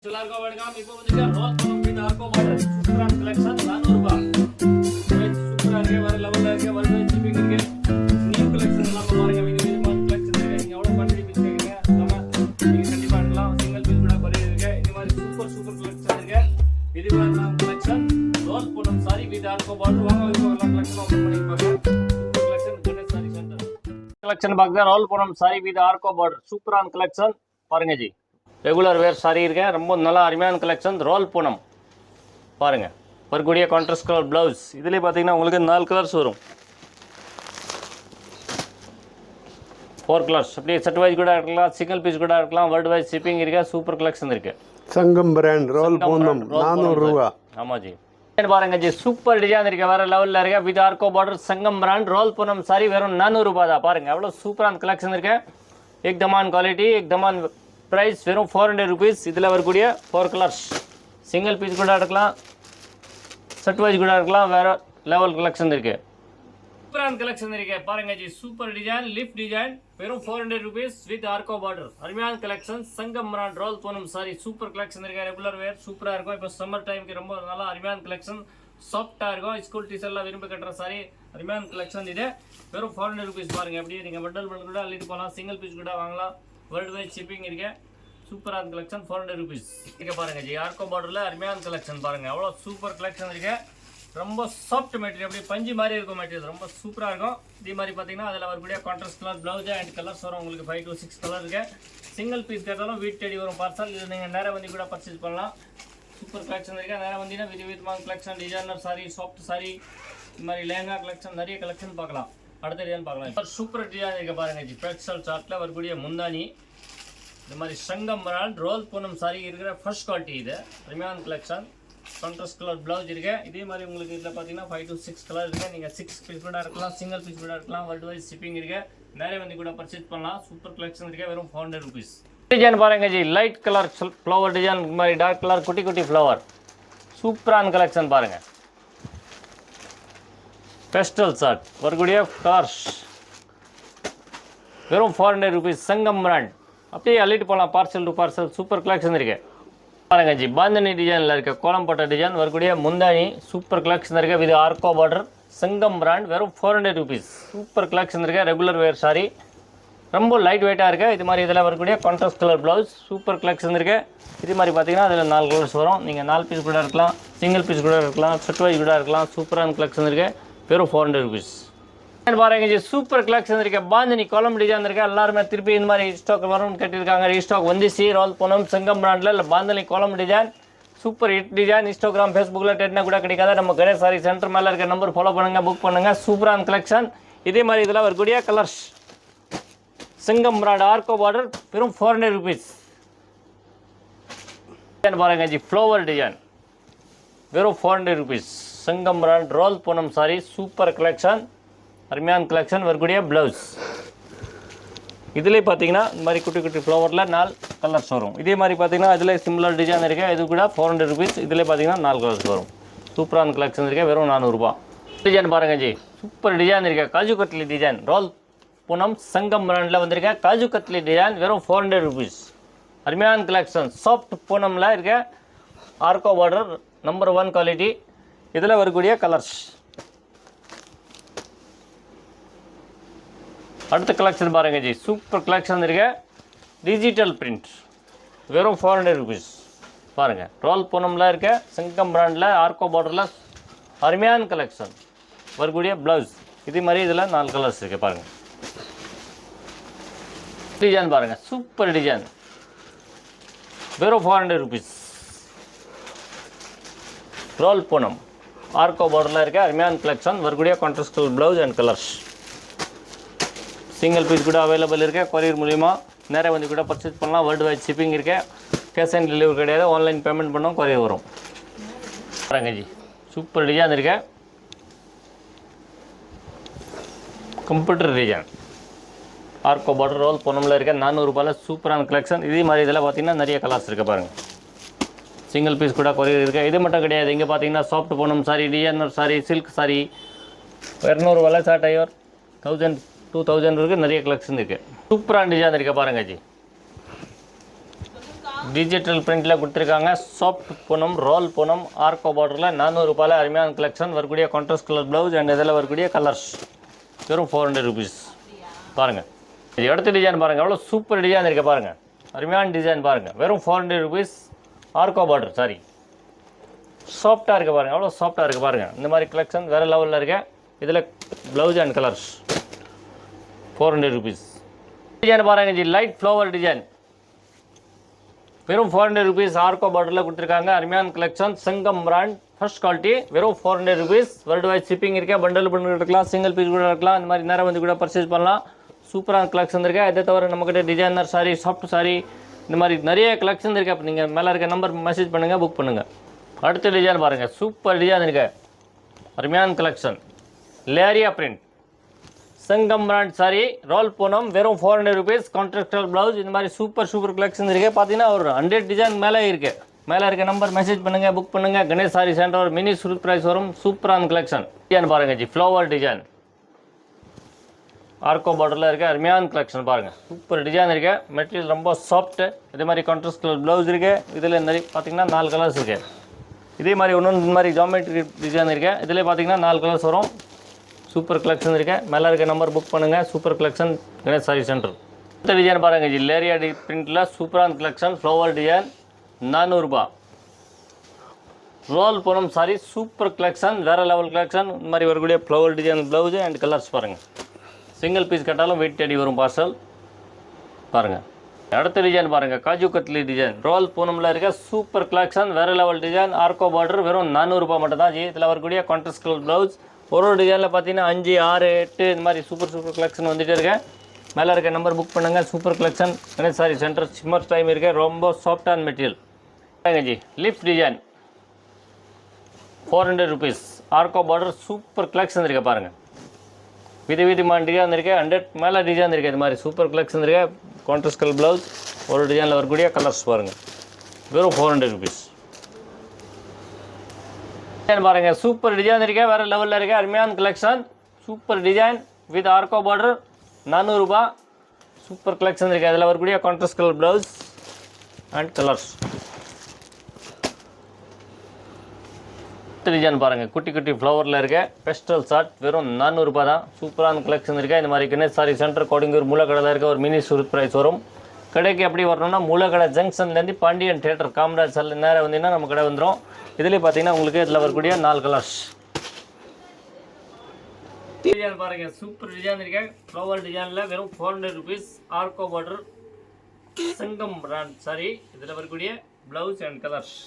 எல்லாருக்கும் வணக்கம். இப்போ வந்து ரோல் பண்ணோம் வித் ஆர்கோ பார்டர் சூப்பரான கலெக்ஷன் 400 ரூபாய். சூப்பரா இருக்கு, வேற லெவல்ல இருக்கு, வேற ஷிப்பிங் இருக்கு. நியூ கலெக்ஷன் எல்லாம் பாருங்க, விதவிதமான கலெக்ஷன் இருக்கு. நீங்க எவ்வளவு குவாண்டிட்டி பீஸ் கேக்குறீங்க நம்ம நீங்க கண்டிப்பா எடுக்கலாம். சிங்கிள் பீஸ் கூட கொரியர் இருக்கு. இந்த மாதிரி சூப்பர் கலெக்ஷன் இருக்கு. விதவிதமான கலெக்ஷன் ரோல் பண்ணோம் சாரி வித் ஆர்கோ பார்டர். வாங்க இப்போ எல்லாம் கலெக்ஷன் ஓபன் பண்ணி பார்க்கலாம். Collection connect sari center collection box roll பண்ணோம் சாரி வித் ஆர்கோ பார்டர் சூப்பரான கலெக்ஷன் பாருங்க ஜி. ரெகுலர் வேர் சாரி இருக்கேன், ரொம்ப நல்லா அருமையான கலெக்ஷன். ரோல் பூனம் பாருங்கள், வரக்கூடிய கான்ட்ராஸ்ட் கலர் ப்ளவுஸ். இதுலேயே பார்த்தீங்கன்னா உங்களுக்கு 4 கலர்ஸ் வரும், 4 கலர்ஸ். அப்படியே செட் வைஸ் கூட இருக்கலாம், சிங்கிள் பீஸ் கூட இருக்கலாம். வேர்ல்டு வைஸ் ஷிப்பிங் இருக்கு. சூப்பர் கலெக்ஷன் இருக்கு. சங்கம் பிராண்ட் ரோல் பூனம் 400 ரூபா. ஆமாம் ஜி. பாருங்க ஜி, சூப்பர் டிசைன் இருக்கு, வேற லெவலில் இருக்கு. வித் ஆர்கோ border Sangam brand roll Poonam sorry வெறும் 400 ரூபா தான். பாருங்க எவ்வளோ சூப்பரான கலெக்ஷன் இருக்கு. ஏக்தமான் குவாலிட்டி, ஏக்தமான் ப்ரைஸ் வெறும் 400 ருபீஸ். இதில் வரக்கூடிய 4 கலர்ஸ், சிங்கிள் பீஸ் கூட எடுக்கலாம், செட் வைஸ் கூட எடுக்கலாம். வேறு லெவல் கலெக்ஷன் இருக்குது, சூப்பரான கலெக்ஷன் இருக்குது. பாருங்க ji, super design lift design வெறும் 400 ருபீஸ் வித் ஆர்கோ பார்டர். அருமையான collection Sangam brand roll Poonam sari super collection இருக்குது. ரெகுலர் வேர் சூப்பராக இருக்கும். இப்போ சம்மர் டைமுக்கு ரொம்ப நல்லா அருமையான கலெக்ஷன், சாஃப்டாக இருக்கும். ஸ்கூல் டீச்சர்லாம் விரும்பி கட்டுற சாரி அருமையான கலெக்ஷன். இது வெறும் 400 ருபீஸ். பாருங்கள், அப்படியே நீங்கள் பண்டல் பண்ண கூட அள்ளிட்டு போகலாம், சிங்கிள் பீஸ் கூட வாங்கலாம். வேர்ல்டு வைட் ஷிப்பிங் இருக்கு. சூப்பரான கலெக்ஷன் 400 ருபீஸ் இருக்கு. பாருங்க ஜி, ஆர்கோ பார்டரில் அருமையான கலெக்ஷன் பாருங்க, எவ்வளோ சூப்பர் கலெக்ஷன் இருக்கு. ரொம்ப சாஃப்ட் மெட்டீரியல், அப்படியே பஞ்சு மாதிரி இருக்கும் மெட்டீரியல், ரொம்ப சூப்பராக இருக்கும். இதே மாதிரி பார்த்தீங்கன்னா அதில் வரக்கூடிய contrast colour blouse and colours வரும் உங்களுக்கு. 5 to 6 கலர் இருக்கு. சிங்கிள் பீஸ் கேட்டாலும் வீட்டு தேடி வரும் பார்சல். இது நீங்கள் நேராக வந்து கூட பர்ச்சேஸ் பண்ணலாம். சூப்பர் கலெக்ஷன் இருக்கு. நேராக வந்தீங்கன்னா விதவிதமான collection, designer sorry, soft sorry, இந்த மாதிரி லேங்கா கலெக்ஷன், நிறைய கலெக்ஷன் பார்க்கலாம். அடுத்த டிசைன் பார்க்கலாம். சூப்பர் டிசைன் இருக்கு பாருங்க ஜி. பெக்சல் சார்ட்டில் வரக்கூடிய முந்தானி, இந்த மாதிரி சங்கம் பிராண்ட் ரோல் பூனம் சாரி இருக்கிற ஃபர்ஸ்ட் குவாலிட்டி. இது அருமையான கலெக்ஷன். கான்ட்ராஸ்ட் கலர் ப்ளவுஸ் இருக்கு. இதே மாதிரி உங்களுக்கு இதில் பார்த்தீங்கன்னா 5 to 6 கலர் இருக்கு. நீங்கள் 6 பீஸ் கூட இருக்கலாம், சிங்கிள் பீஸ் கூட இருக்கலாம். வேர்ல்டு வைஸ் ஷிப்பிங் இருக்கு. நிறைய வந்து கூட பர்ச்சேஸ் பண்ணலாம். சூப்பர் கலெக்ஷன் இருக்கு, வெறும் 400 ருபீஸ். டிசைன் பாருங்க G, light colour flower design, இந்த மாதிரி டார்க் கலர் குட்டி குட்டி ஃப்ளவர், சூப்பரான கலெக்ஷன் பாருங்க. பெஸ்டல் ஷர்ட் வரக்கூடிய கலர்ஸ் வெறும் 400 ருபீஸ். சங்கம் பிராண்ட், அப்படியே அள்ளிட்டு போகலாம் parcel to parcel. Super collection இருக்கு. பாருங்க ஜி, பாந்தனி டிசைனில் இருக்க கோலம் போட்ட டிசைன் வரக்கூடிய முந்தானி, சூப்பர் கலெக்ஷன் இருக்கு. வித் ஆர்கோ பார்டர் சங்கம் பிராண்ட் வெறும் 400 ருபீஸ். சூப்பர் கலெக்ஷன் இருக்கு. ரெகுலர் வேர் சாரி, ரொம்ப லைட் வெயிட்டாக இருக்குது. இது மாதிரி இதில் வரக்கூடிய contrast colour blouse, super collection இருக்குது. இது மாதிரி பார்த்தீங்கன்னா அதில் 4 கலர்ஸ் வரும். நீங்கள் 4 பீஸ் கூட இருக்கலாம், சிங்கிள் பீஸ் கூட இருக்கலாம், செட் வைஸ் கூட இருக்கலாம். சூப்பரான கலெக்ஷன் இருக்குது, வெறும் 400 ருபீஸ். பாருங்க ஜி, சூப்பர் கலெக்ஷன் இருக்கு. பாந்தினி கோலம் டிசைன் இருக்கு. எல்லாருமே திருப்பி இந்த மாதிரி ஸ்டாக் வரும்னு கட்டியிருக்காங்க. ரீஸ்டாக் வந்துச்சு. ரோல் பூனம் சங்கம் பிராண்டில் இல்லை பாந்தினி கோலம் design, super hit design. Instagram, ஃபேஸ்புக்கில் டெட்னா கூட கிடைக்காத நம்ம கணேஷ் சாரி சென்டர் மேலே இருக்க நம்பர் ஃபாலோ பண்ணுங்கள், புக் பண்ணுங்கள். சூப்பரான கலெக்ஷன். இதே மாதிரி இதில் வரக்கூடிய கலர்ஸ் சங்கம் பிராண்ட் ஆர்கோ பார்டர் வெறும் 400 ருபீஸ். பாருங்க ஜி, ஃப்ளவர் டிசைன் வெறும் 400 rupees. Sangam brand roll Poonam sari super collection, அருமையான கலெக்ஷன். வரக்கூடிய ப்ளவுஸ் இதிலே பார்த்தீங்கன்னா இந்த மாதிரி குட்டி குட்டி ஃப்ளவரில் 4 கலர்ஸ் வரும். இதே மாதிரி பார்த்தீங்கன்னா இதில் சிமிலர் டிசைன் இருக்குது. இது கூட 400 ருபீஸ். இதில் பார்த்தீங்கன்னா 4 கலர்ஸ் வரும். சூப்பரான கலெக்ஷன் இருக்குது, வெறும் 400 ரூபா. டிசைன் பாருங்கள் ஜி, சூப்பர் டிசைன் இருக்குது. காஜு கட்லி டிசைன் ரோல் பூனம் சங்கம் பிராண்டில் வந்திருக்க காஜு கட்லி டிசைன் வெறும் 400 ருபீஸ். அருமையான கலெக்ஷன், சாஃப்ட் பூனமில் இருக்க ஆர்கோ பார்டர் நம்பர் 1 குவாலிட்டி. இதில் வரக்கூடிய கலர்ஸ். அடுத்த கலெக்ஷன் பாருங்க ஜி, சூப்பர் கலெக்ஷன் இருக்கு. டிஜிட்டல் பிரிண்ட் வெறும் 400 ருபீஸ். பாருங்கள், ரோல் பூனமில் இருக்க சங்கம் பிராண்டில் ஆர்கோ பார்டரில் அருமையான கலெக்ஷன். வரக்கூடிய ப்ளவுஸ் இதே மாதிரி இதில் 4 கலர்ஸ் இருக்குது. பாருங்கள் டிசைன் பாருங்கள், சூப்பர் டிசைன் வெறும் 400 ருபீஸ். ரோல் பூனம் ஆர்கோ பார்டரில் இருக்க அருமையான கலெக்ஷன். வரக்கூடிய contrast blouse and colours. Single piece கூட அவைலபிள் இருக்கு. கொரியர் மூலிமா நேராக வந்து கூட பர்ச்சேஸ் பண்ணலாம். வேர்ல்டு வைட் ஷிப்பிங் இருக்கு. கேஷ் ஆன் டெலிவரி கிடையாது, ஆன்லைன் பேமெண்ட் பண்ணோம், கொரியர் வரும். பாருங்க ஜி, சூப்பர் டிசைன் இருக்கு. கம்ப்யூட்டர் டிசைன் ஆர்கோ பார்டர் ரோல் பூனமில் இருக்க 400 ரூபாயில் சூப்பரான கலெக்ஷன். இதே மாதிரி இதில் பார்த்தீங்கன்னா நிறைய கலர்ஸ் இருக்குது. பாருங்கள், சிங்கிள் பீஸ் கூட கொரியர் இருக்குது. இது மட்டும் கிடையாது, இங்கே பார்த்தீங்கன்னா soft Poonam sorry, designer sorry, silk sorry 200 ரூபாயில் ஸ்டார்ட் ஆகி 1000 2000 இருக்குது. நிறைய கலெக்ஷன் இருக்குது. சூப்பரான டிசைன் இருக்குது. பாருங்கள் ஜி, டிஜிட்டல் பிரிண்டில் கொடுத்துருக்காங்க. சாஃப்ட் பூனம், ரோல் பூனம், ஆர்கோ பார்டரில் 400 ரூபாயில் அருமையான கலெக்ஷன். வரக்கூடிய கான்ட்ராஸ்ட் கலர் ப்ளவுஸ் அண்ட் இதில் வரக்கூடிய கலர்ஸ் வெறும் 400 ருபீஸ். பாருங்கள், இது அடுத்த டிசைன் பாருங்கள், எவ்வளோ சூப்பர் டிசைன் இருக்குது பாருங்கள். அருமையான டிசைன் பாருங்கள், வெறும் 400 ருபீஸ். ஆர்கோ பார்டர் சாரி, சாஃப்டாக இருக்குது பாருங்கள், எவ்வளோ சாஃப்டாக இருக்குது பாருங்கள். இந்த மாதிரி கலெக்ஷன் வேறு லெவலில் இருக்கு. இதில் blouse and colours 400 rupees. Design பாருங்கள் ஜி, லைட் ஃப்ளவர் டிசைன் வெறும் 400 ருபீஸ். ஆர்கோ பார்டரில் கொடுத்துருக்காங்க. அருமையான collection, Sangam brand, first quality, வெறும் 400 ருபீஸ். வேர்ல்டு வைட் ஷிப்பிங் இருக்கா. பண்டல் பண்ணி இருக்கலாம், சிங்கிள் பீஸ் கூட இருக்கலாம். இந்த மாதிரி நேரம் வந்து கூட பர்ச்சேஸ் பண்ணலாம். சூப்பரான கலெக்ஷன் இருக்கா. இதை தவிர நம்மக்கிட்ட டிசைனர் சாரி, சாஃப்ட் சாரி, இந்த மாதிரி நிறைய கலெக்ஷன் இருக்குது. அப்போ நீங்கள் மேலே இருக்க நம்பர் மெசேஜ் பண்ணுங்கள், புக் பண்ணுங்கள். அடுத்த டிசைன் பாருங்கள், சூப்பர் டிசைன் இருக்கு. அருமையான கலெக்ஷன், லேரியா பிரிண்ட், சங்கம் பிராண்ட் சாரி, ரோல் பூனம், வெறும் 400 ருபீஸ். கான்ட்ராக்டர் ப்ளவுஸ், இந்த மாதிரி சூப்பர் கலெக்ஷன் இருக்குது. பார்த்தீங்கன்னா ஒரு 100 டிசைன் மேலே இருக்குது. மேலே இருக்க நம்பர் மெசேஜ் பண்ணுங்கள், புக் பண்ணுங்கள். கணேஷ் சாரி சென்டர் ஒரு மினி சூட் ப்ரைஸ் வரும். சூப்பரான கலெக்ஷன். டிசைன் பாருங்கள் ஜி, ஃப்ளவர் டிசைன், ஆர்கோ பார்டரில் இருக்க அருமையான கலெக்ஷன் பாருங்கள். சூப்பர் டிசைன் இருக்கு. மெட்டீரியல் ரொம்ப சாஃப்ட்டு. இதே மாதிரி கான்ட்ராஸ்ட் கலர் ப்ளவுஸ் இருக்குது. இதில் நிறைய பார்த்தீங்கன்னா 4 கலர்ஸ் இருக்குது. இதே மாதிரி ஒன்று இந்த மாதிரி ஜாமெட்ரி டிசைன் இருக்குது. இதில் பார்த்தீங்கன்னா 4 கலர்ஸ் வரும். சூப்பர் கலெக்ஷன் இருக்கு. மேலே இருக்க நம்பர் புக் பண்ணுங்கள். Super collection, Ganesh sari centre. இந்த டிசைன் பாருங்கள் ஜி, லேரியா பிரிண்டில் சூப்பரான கலெக்ஷன், ஃப்ளவர் டிசைன், 400 ரூபா. Roll Poonam sari, super collection, வேறு லெவல் கலெக்ஷன். இந்த மாதிரி வரக்கூடிய flower design blouse and colours single. சிங்கிள் பீஸ் கட்டாலும் வெயிட் தேடி வரும் பார்சல் பாருங்கள். அடுத்த டிசைன் பாருங்கள், காஜு கட்லி டிசைன், ரோல் பூனமில் இருக்க சூப்பர் கலெக்ஷன், வேறு லெவல் டிசைன். ஆர்கோ பார்டர், வெறும் 400 ரூபா மட்டும் தான் ஜி. இதில் வரக்கூடிய கான்ட்ராஸ்ட் கலர் ப்ளவுஸ். ஒரு டிசைனில் பார்த்தீங்கன்னா 5, 6, 8 இந்த மாதிரி சூப்பர் கலெக்ஷன் வந்துகிட்டே இருக்கேன். மேலே இருக்க நம்பர் புக் பண்ணுங்கள். Super collection, Ganesh sari centre, சிம்மர் டைம் இருக்கு. ரொம்ப சாஃப்டான மெட்டீரியல் ஜி. Lift design 400 rupees. ஆர்கோ பார்டர், சூப்பர் கலெக்ஷன் இருக்கு பாருங்கள். விதமான டிசைன் இருக்கு. 100 மேலே டிசைன் இருக்குது. இது மாதிரி சூப்பர் கலெக்ஷன் இருக்கு. கான்ட்ராஸ்ட் கலர் ப்ளவுஸ், ஒரு டிசைனில் வரக்கூடிய கலர்ஸ் பாருங்கள். வெறும் 400 ருபீஸ். டிசைன் பாருங்கள், சூப்பர் டிசைன் இருக்கு. வேறு லெவலில் இருக்கு. அருமையான கலெக்ஷன், சூப்பர் டிசைன் வித் ஆர்கோ பார்டர், 400 ரூபா. சூப்பர் கலெக்ஷன் இருக்குது. அதில் வரக்கூடிய contrast colour blouse and colours. Design பாருங்கள், குட்டி குட்டி ஃப்ளவரில் இருக்க பெஸ்டல் ஷார்ட், வெறும் 400 ரூபா தான். சூப்பரான கலெக்ஷன் இருக்கா. இந்த மாதிரி கணேஷ் சாரி சென்டர் கோடிங்கூர் மூலக்கடையில் இருக்க ஒரு மினி சூட் ப்ரைஸ் வரும். கடைக்கு எப்படி வரணும்னா, மூலக்கடை ஜங்ஷன்லேருந்து பாண்டியன் தியேட்டர் காமராஜ் சாலை நேரம் வந்தீங்கன்னா நம்ம கடை வந்துடும். இதுலேயே பார்த்தீங்கன்னா உங்களுக்கு இதில் வரக்கூடிய 4 கலர்ஸ். டிசைன் பாருங்கள், சூப்பர் டிசைன் இருக்கா. ஃப்ளவர் டிசைனில் வெறும் 400 ருபீஸ். ஆர்கோ பார்டர், சங்கம் பிராண்ட் சாரி, இதில் வரக்கூடிய ப்ளவுஸ் அண்ட் கலர்ஸ்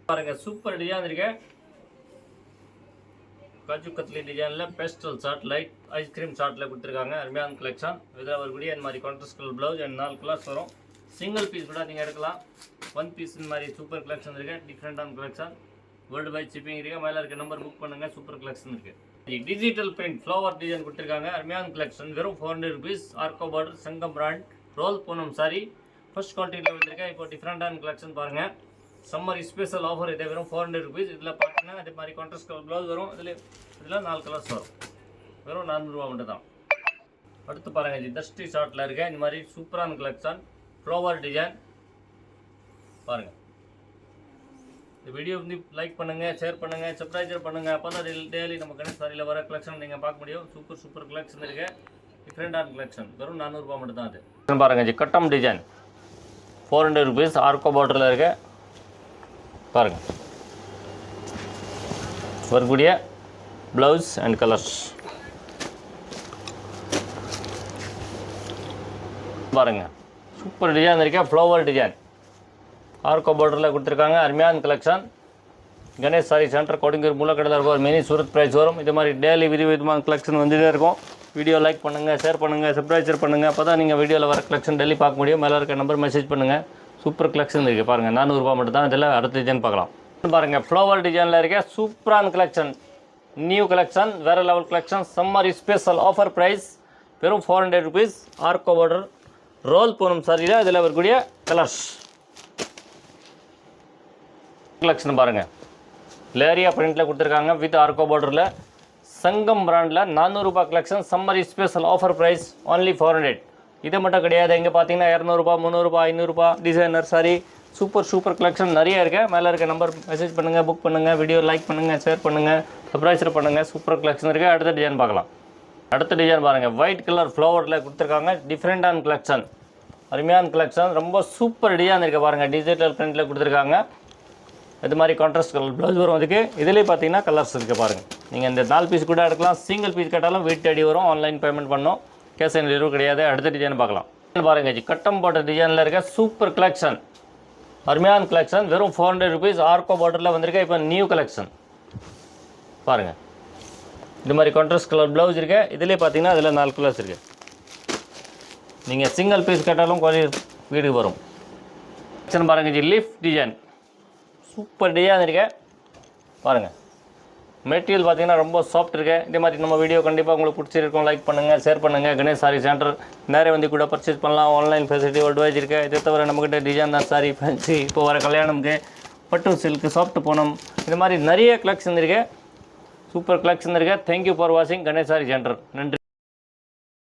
பாருங்க. சூப்பர் டிசைன் இருக்கு. காஜு கத்லி டிசைனில் பேஸ்டல் ஷார்ட், லைட் ஐஸ்கிரீம் ஷார்ட்டில் கொடுத்துருக்காங்க. அருமையான கலெக்ஷன். இதில் வரக்கூடிய இந்த மாதிரி contrast colour blouse and 4 colours வரும். சிங்கிள் பீஸ் கூட நீங்கள் எடுக்கலாம். 1 பீஸ் இந்த மாதிரி சூப்பர் கலெக்ஷன் இருக்குது. டிஃப்ரெண்டான கலெக்ஷன், வேர்ல்டு வைட் ஷிப்பிங் இருக்குது. மேலே இருக்க நம்பர் புக் பண்ணுங்கள். சூப்பர் கலெக்ஷன் இருக்குது. டிஜிட்டல் பிரிண்ட் ஃப்ளவர் டிசைன் கொடுத்துருக்காங்க. அருமையான கலெக்ஷன், வெறும் 400 ருபீஸ். ஆர்கோ border, Sangam brand, roll Poonam sari, first குவாலிட்டியில் வந்துருக்கேன். இப்போ டிஃப்ரெண்டான கலெக்ஷன் பாருங்கள். சம்மர் ஸ்பெஷல் ஆஃபர் இது, வெறும் 400 ருபீஸ். இதில் பார்த்தீங்கன்னா அதே மாதிரி கான்ட்ராஸ்ட் கலர் ப்ளவுஸ் வரும். இதில் 4 கலர்ஸ் வரும். வெறும் 400 ரூபா மட்டும் தான். அடுத்து பாருங்கள் ஜி, டஸ்டி ஷார்ட்டில் இருக்க இந்த மாதிரி சூப்பரான கலெக்ஷன், ஃப்ளவர் டிசைன் பாருங்கள். இந்த வீடியோ வந்து லைக் பண்ணுங்கள், ஷேர் பண்ணுங்கள், சப்ஸ்கிரைப் பண்ணுங்கள். அப்போ தான் டெய்லி நம்ம கணேஷ் சாரியில் வர கலெக்ஷன் நீங்கள் பார்க்க முடியும். சூப்பர் கலெக்ஷன் இருக்குது. டிஃப்ரெண்டான கலெக்ஷன், வெறும் 400 ரூபா மட்டும் தான் அது. பாருங்கள் ஜி, கட்டம் டிசைன் 400 ருபீஸ். ஆர்கோ பார்டரில் இருக்க பாருங்கள். வரக்கூடிய ப்ளவுஸ் அண்ட் கலர்ஸ் பாருங்கள். சூப்பர் டிசைன் இருக்கா. ஃப்ளவர் டிசைன் ஆர்கோ பார்டரில் கொடுத்துருக்காங்க. அருமையான கலெக்ஷன். கணேஷ் சாரி சென்டர் கோடிங்கூர் மூலக்கடையில் இருக்கும். ஒரு மினி சூரத் ப்ரைஸ் வரும். இது மாதிரி டெய்லி விதமான கலெக்ஷன் வந்துகிட்டே இருக்கும். வீடியோ லைக் பண்ணுங்கள், ஷேர் பண்ணுங்கள், சப்ஸ்கிரைப் பண்ணுங்கள். அப்போ தான் நீங்கள் வீடியோவில் வர கலெக்ஷன் டெய்லி பார்க்க முடியும். மேலே இருக்க நம்பர் மெசேஜ் பண்ணுங்கள். சூப்பர் கலெக்ஷன் இருக்குது பாருங்கள். 400 ரூபா மட்டும் தான். இதில் அடுத்த டிசைன் பார்க்கலாம் பாருங்கள். ஃப்ளவர் டிசைனில் இருக்க சூப்பரான கலெக்ஷன், நியூ கலெக்ஷன், வேறு level collection. Summer special offer price, வெறும் 400 ருபீஸ். ஆர்கோ பார்டர், ரோல் பூனம் சாரியில் இதில் வரக்கூடிய கலர்ஸ் கலெக்ஷன் பாருங்கள். லேரியா பிரிண்டில் கொடுத்துருக்காங்க வித் ஆர்கோ பார்டரில். சங்கம் பிராண்டில் 400 ரூபா collection. Summer special offer price, only 400. இது மட்டும் கிடையாது, இங்கே பார்த்தீங்கன்னா 200 300 500 டிசைனர் சாரி சூப்பர் கலெக்ஷன் நிறைய இருக்கு. மேலே இருக்க நம்பர் மெசேஜ் பண்ணுங்கள், புக் பண்ணுங்கள், வீடியோ லைக் பண்ணுங்கள், ஷேர் பண்ணுங்கள், சப்ஸ்கிரைப் பண்ணுங்கள். சூப்பர் கலெக்ஷன் இருக்குது. அடுத்த டிசைன் பார்க்கலாம். அடுத்த டிசைன் பாருங்கள், ஒயிட் கலர் ஃப்ளவரில் கொடுத்துருக்காங்க. டிஃப்ரெண்டான கலெக்ஷன், அருமையான கலெக்ஷன், ரொம்ப சூப்பர் டிசைன் இருக்குது பாருங்கள். டிஜிட்டல் பிரிண்டில் கொடுத்துருக்காங்க. இது மாதிரி கான்ட்ராஸ்ட் கலர் ப்ளவுஸ் வரும். அதுக்கு இதிலே பார்த்தீங்கன்னா கலர்ஸ் இருக்குது பாருங்கள். நீங்கள் இந்த 4 பீஸ் கூட எடுக்கலாம், சிங்கிள் பீஸ் கேட்டாலும் வீட்டு அடி வரும். ஆன்லைன் பேமெண்ட் பண்ணோம், கேஷ் ஆன் டெலிவரி கிடையாது. அடுத்த டிசைன் பார்க்கலாம். பாருங்கள் ஜி, கட்டம் போட்ட டிசைனில் இருக்க சூப்பர் கலெக்ஷன், அருமையான கலெக்ஷன். வெறும் 400 rupees ஆர்கோ பார்டரில் வந்திருக்க. இப்போ நியூ கலெக்ஷன் பாருங்கள். இது மாதிரி கான்ட்ராஸ்ட் கலர் ப்ளவுஸ் இருக்கு. இதிலே பார்த்தீங்கன்னா இதில் 4 கலர்ஸ் இருக்குது. நீங்கள் சிங்கிள் பீஸ் கேட்டாலும் கொஞ்சம் வீட்டுக்கு வரும். கலெக்ஷன் பாருங்கள் G, leaf design, super design இருக்கு பாருங்கள். மெட்டீரியல் பார்த்தீங்கன்னா ரொம்ப சாஃப்ட் இருக்குது. இதே மாதிரி நம்ம வீடியோ கண்டிப்பாக உங்களுக்கு பிடிச்சிருக்கும். லைக் பண்ணுங்கள், ஷேர் பண்ணுங்கள். கணேஷ் சாரி சென்டர் நேரே வந்து கூட பர்ச்சேஸ் பண்ணலாம். ஆன்லைன் ஃபெசிலிட்டி அட்வைஸ் இருக்குது. இதை தவிர நம்மக்கிட்ட டிசைனர் சாரி, ஃபேன்சி, இப்போ வர கல்யாணம்க்கு பட்டு சில்க், சாஃப்ட் பூனம், இந்த மாதிரி நிறைய கலெக்ஷன் இருக்குது. சூப்பர் கலெக்ஷன் இருக்குது. தேங்க்யூ ஃபார் வாட்சிங் கணேஷ் சாரி சென்டர். நன்றி.